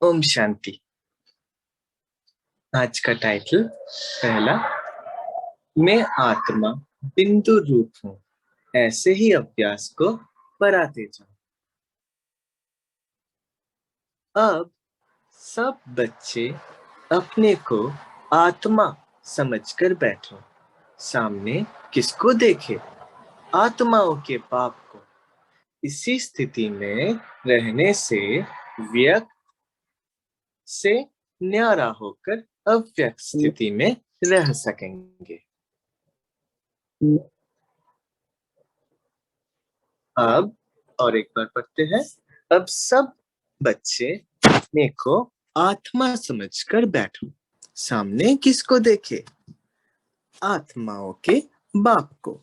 ओम शांति। आज का टाइटल पहला, मैं आत्मा बिंदु रूप हूं, ऐसे ही अभ्यास को बढ़ाते जाओ। अब सब बच्चे अपने को आत्मा समझकर बैठो। सामने किसको देखे? आत्माओं के बाप को। इसी स्थिति में रहने से व्यक्त से न्यारा होकर अव्यक्त स्थिति में रह सकेंगे। अब और एक बार पढ़ते हैं। अब सब बच्चे अपने को आत्मा समझकर बैठो। सामने किसको देखे? आत्माओं के बाप को।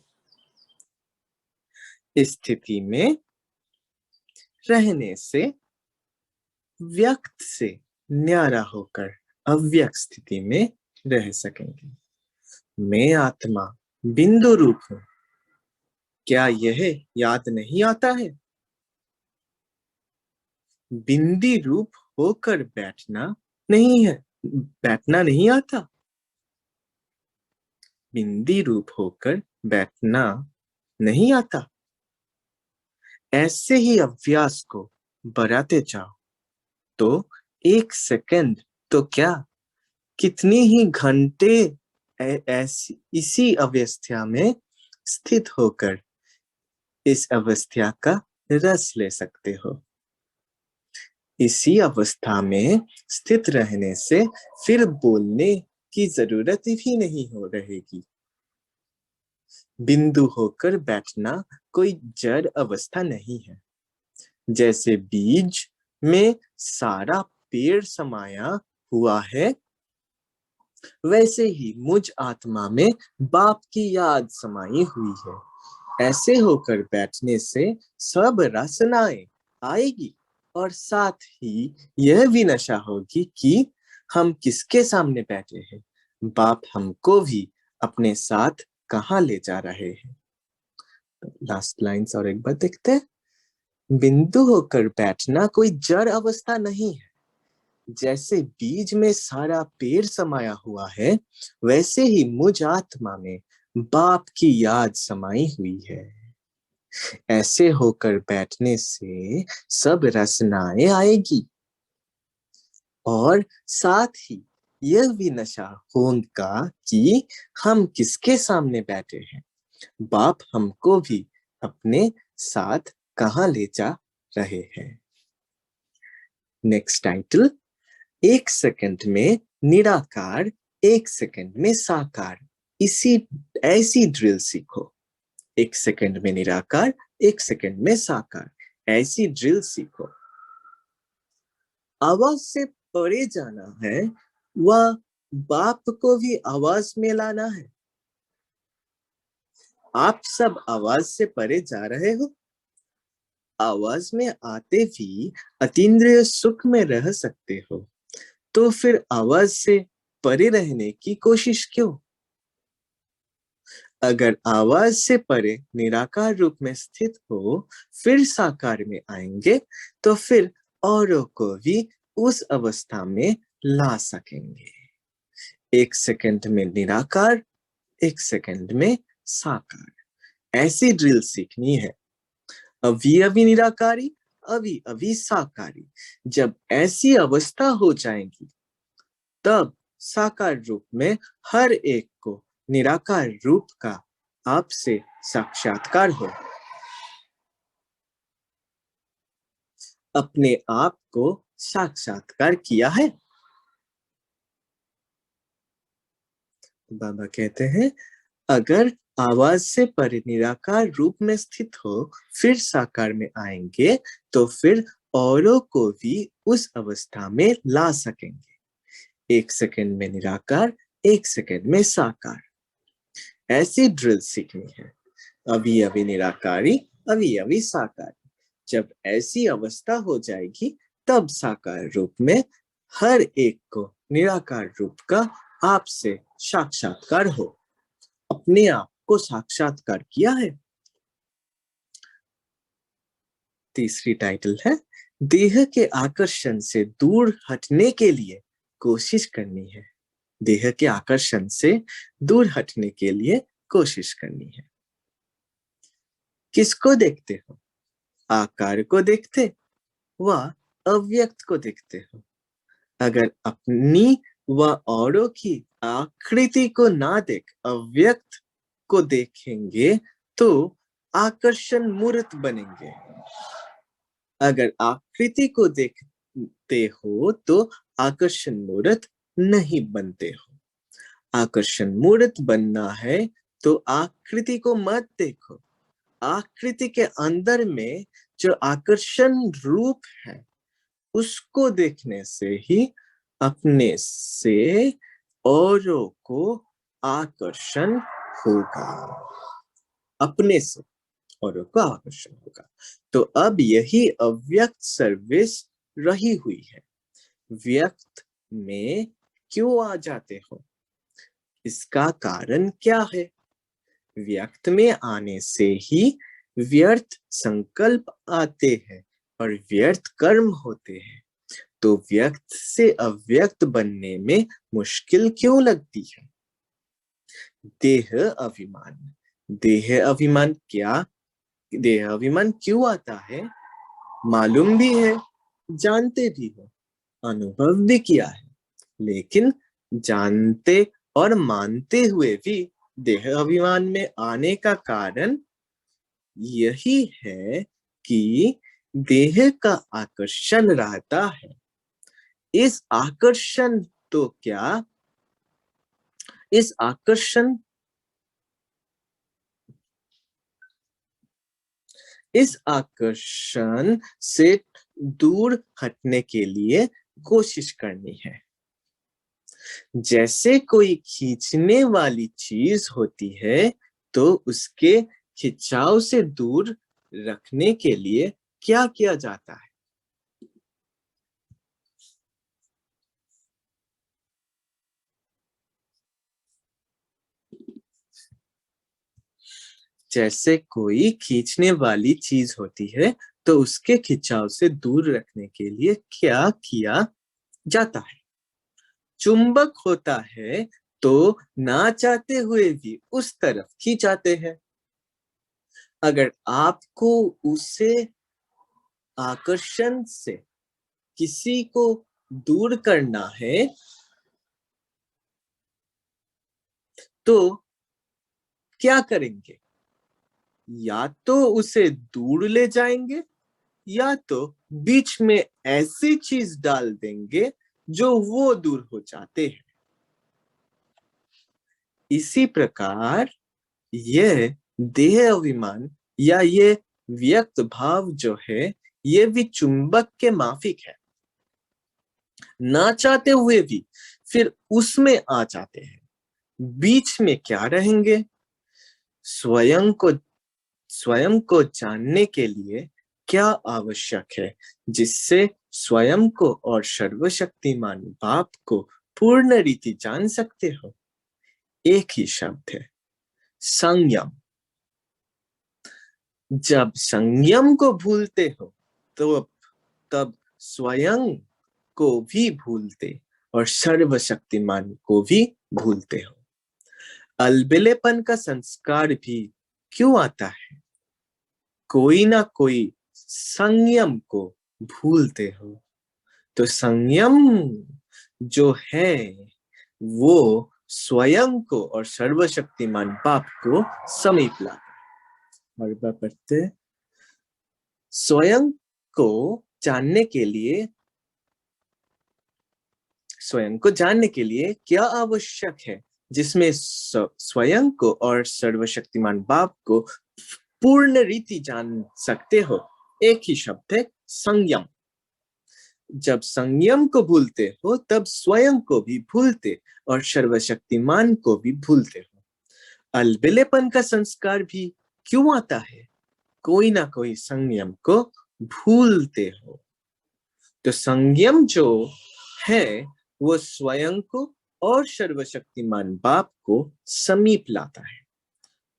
इस स्थिति में रहने से व्यक्त से न्यारा होकर अव्यक्त स्थिति में रह सकेंगे। मैं आत्मा बिंदु रूप हूं, क्या यह याद नहीं आता है? बिंदी रूप होकर बैठना नहीं है, बैठना नहीं आता। बिंदी रूप होकर बैठना नहीं आता। ऐसे ही अभ्यास को बढ़ाते जाओ तो 1 सेकंड तो क्या, कितनी ही घंटे ऐसी इसी अवस्था में स्थित होकर इस अवस्था का रस ले सकते हो। इसी अवस्था में स्थित रहने से फिर बोलने की जरूरत ही नहीं हो रहेगी। बिंदु होकर बैठना कोई जड़ अवस्था नहीं है। जैसे बीज में सारा पेड़ समाया हुआ है, वैसे ही मुझ आत्मा में बाप की याद समाई हुई है। ऐसे होकर बैठने से सब रसनाएं आएगी और साथ ही यह भी नशा होगी कि हम किसके सामने बैठे हैं, बाप हमको भी अपने साथ कहाँ ले जा रहे हैं। लास्ट लाइन्स और एक बार देखते हैं। बिंदु होकर बैठना कोई जड़ अवस्था नहीं है। जैसे बीज में सारा पेड़ समाया हुआ है, वैसे ही मुझ आत्मा में बाप की याद समाई हुई है। ऐसे होकर बैठने से सब रसनाएं आएगी और साथ ही यह भी नशा होगा कि हम किसके सामने बैठे हैं, बाप हमको भी अपने साथ कहाँ ले जा रहे हैं। नेक्स्ट टाइटल, 1 सेकंड में निराकार, 1 सेकंड में साकार। ऐसी ड्रिल सीखो। 1 सेकंड में निराकार, 1 सेकंड में साकार, ऐसी ड्रिल सीखो। आवाज से परे जाना है, वह बाप को भी आवाज में लाना है। आप सब आवाज से परे जा रहे हो। आवाज में आते भी अतीन्द्रिय सुख में रह सकते हो, तो फिर आवाज से परे रहने की कोशिश क्यों? अगर आवाज से परे निराकार रूप में स्थित हो, फिर साकार में आएंगे तो फिर औरों को भी उस अवस्था में ला सकेंगे। 1 सेकंड में निराकार, 1 सेकंड में साकार, ऐसी ड्रिल सीखनी है। अभी अभी निराकारी, अभी अभी साकारी। जब ऐसी अवस्था हो जाएगी, तब साकार रूप में हर एक को निराकार रूप का आपसे साक्षात्कार हो। अपने आप को साक्षात्कार किया है। बाबा कहते हैं, अगर आवाज से परे निराकार रूप में स्थित हो, फिर साकार में आएंगे तो फिर औरों को भी उस अवस्था में ला सकेंगे। 1 सेकंड में निराकार, 1 सेकंड में साकार, ऐसी ड्रिल सीखनी है। अभी अभी निराकारी, अभी अभी साकारी। जब ऐसी अवस्था हो जाएगी, तब साकार रूप में हर एक को निराकार रूप का आपसे साक्षात्कार हो। अपने आप को साक्षात्कार किया है। तीसरी टाइटल है, देह के आकर्षण से दूर हटने के लिए कोशिश करनी है। देह के आकर्षण से दूर हटने के लिए कोशिश करनी है। किसको देखते हो? आकार को देखते व अव्यक्त को देखते हो। अगर अपनी व औरों की आकृति को ना देख अव्यक्त को देखेंगे तो आकर्षण मूर्त बनेंगे। अगर आकृति को देखते हो तो आकर्षण मूर्त नहीं बनते हो। आकर्षण मूर्त बनना है तो आकृति को मत देखो। आकृति के अंदर में जो आकर्षण रूप है उसको देखने से ही अपने से औरों को आकर्षण होगा। अपने से औरों को आकर्षण होगा। तो अब यही अव्यक्त सर्विस रही हुई है। व्यक्त में क्यों आ जाते हो? इसका कारण क्या है? व्यक्त में आने से ही व्यर्थ संकल्प आते हैं और व्यर्थ कर्म होते हैं। तो व्यक्त से अव्यक्त बनने में मुश्किल क्यों लगती है? देह अभिमान। देह अभिमान क्या? देह अभिमान क्यों आता है? मालूम भी है, जानते भी हो, अनुभव भी किया है, लेकिन जानते और मानते हुए भी देह अभिमान में आने का कारण यही है कि देह का आकर्षण रहता है। इस आकर्षण तो क्या, इस आकर्षण से दूर हटने के लिए कोशिश करनी है। जैसे कोई खींचने वाली चीज होती है तो उसके खिंचाव से दूर रखने के लिए क्या किया जाता है? जैसे कोई खींचने वाली चीज होती है तो उसके खिंचाव से दूर रखने के लिए क्या किया जाता है? चुंबक होता है तो ना चाहते हुए भी उस तरफ खींचाते हैं। अगर आपको उसे आकर्षण से किसी को दूर करना है तो क्या करेंगे? या तो उसे दूर ले जाएंगे या तो बीच में ऐसी चीज डाल देंगे जो वो दूर हो जाते हैं। इसी प्रकार यह देह अभिमान या ये व्यक्त भाव जो है ये भी चुंबक के माफिक है। ना चाहते हुए भी फिर उसमें आ जाते हैं। बीच में क्या रहेंगे? स्वयं को जानने के लिए क्या आवश्यक है जिससे स्वयं को और सर्वशक्तिमान बाप को पूर्ण रीति जान सकते हो? एक ही शब्द है, संयम। जब संयम को भूलते हो तो तब स्वयं को भी भूलते और सर्वशक्तिमान को भी भूलते हो। अलबेलेपन का संस्कार भी क्यों आता है? कोई ना कोई संयम को भूलते हो। तो संयम जो है वो स्वयं को और सर्वशक्तिमान बाप को समीप लाता है। और बात पढ़ते, स्वयं को जानने के लिए, स्वयं को जानने के लिए क्या आवश्यक है जिसमें स्वयं को और सर्वशक्तिमान बाप को पूर्ण रीति जान सकते हो? एक ही शब्द है, संयम। जब संयम को भूलते हो तब स्वयं को भी भूलते और सर्वशक्तिमान को भी भूलते हो। अलबेलेपन का संस्कार भी क्यों आता है? कोई ना कोई संयम को भूलते हो। तो संयम जो है वो स्वयं को और सर्वशक्तिमान बाप को समीप लाता है।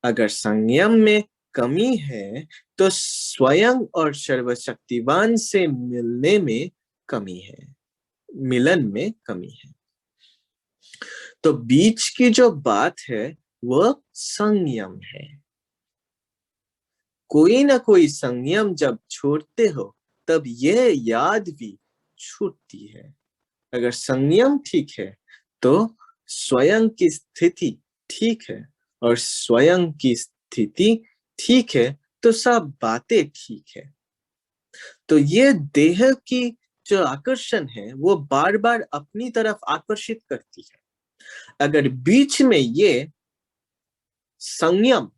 अगर संयम में कमी है तो स्वयं और सर्वशक्तिवान से मिलने में कमी है, मिलन में कमी है। तो बीच की जो बात है वह संयम है। कोई ना कोई संयम जब छोड़ते हो तब यह याद भी छूटती है। अगर संयम ठीक है तो स्वयं की स्थिति ठीक है, और स्वयं की स्थिति ठीक है तो सब बातें ठीक है। तो ये देह की जो आकर्षण है वो बार बार अपनी तरफ आकर्षित करती है। अगर बीच में ये संयम,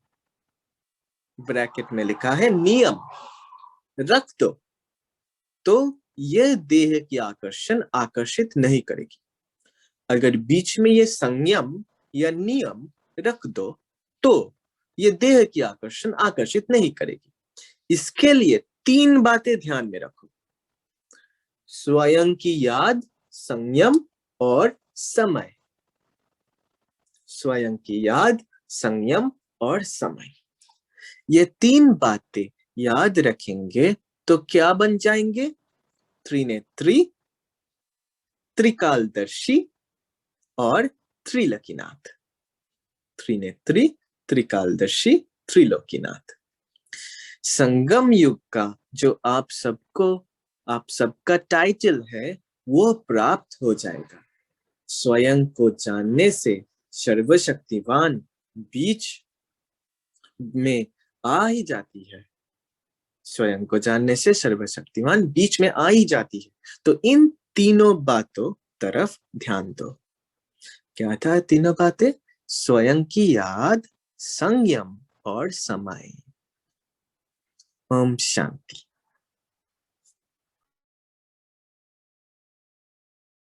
ब्रैकेट में लिखा है नियम, रख दो तो यह देह की आकर्षण आकर्षित नहीं करेगी। अगर बीच में ये संयम या नियम रख दो तो ये देह की आकर्षण आकर्षित नहीं करेगी। इसके लिए 3 बातें ध्यान में रखो: स्वयं की याद, संयम और समय। स्वयं की याद, संयम और समय, ये 3 बातें याद रखेंगे तो क्या बन जाएंगे? त्रिनेत्री, त्रिकालदर्शी और त्रिलोकीनाथ। त्रिनेत्री, त्रिकालदर्शी, त्रिलोकीनाथ। संगम युग का जो आप सबका टाइटल है वो प्राप्त हो जाएगा। स्वयं को जानने से सर्वशक्तिवान बीच में आ ही जाती है। स्वयं को जानने से सर्वशक्तिवान बीच में आ ही जाती है। तो इन तीनों बातों तरफ ध्यान दो। क्या था तीनों बातें? स्वयं की याद, संयम और समय। ओम शांति।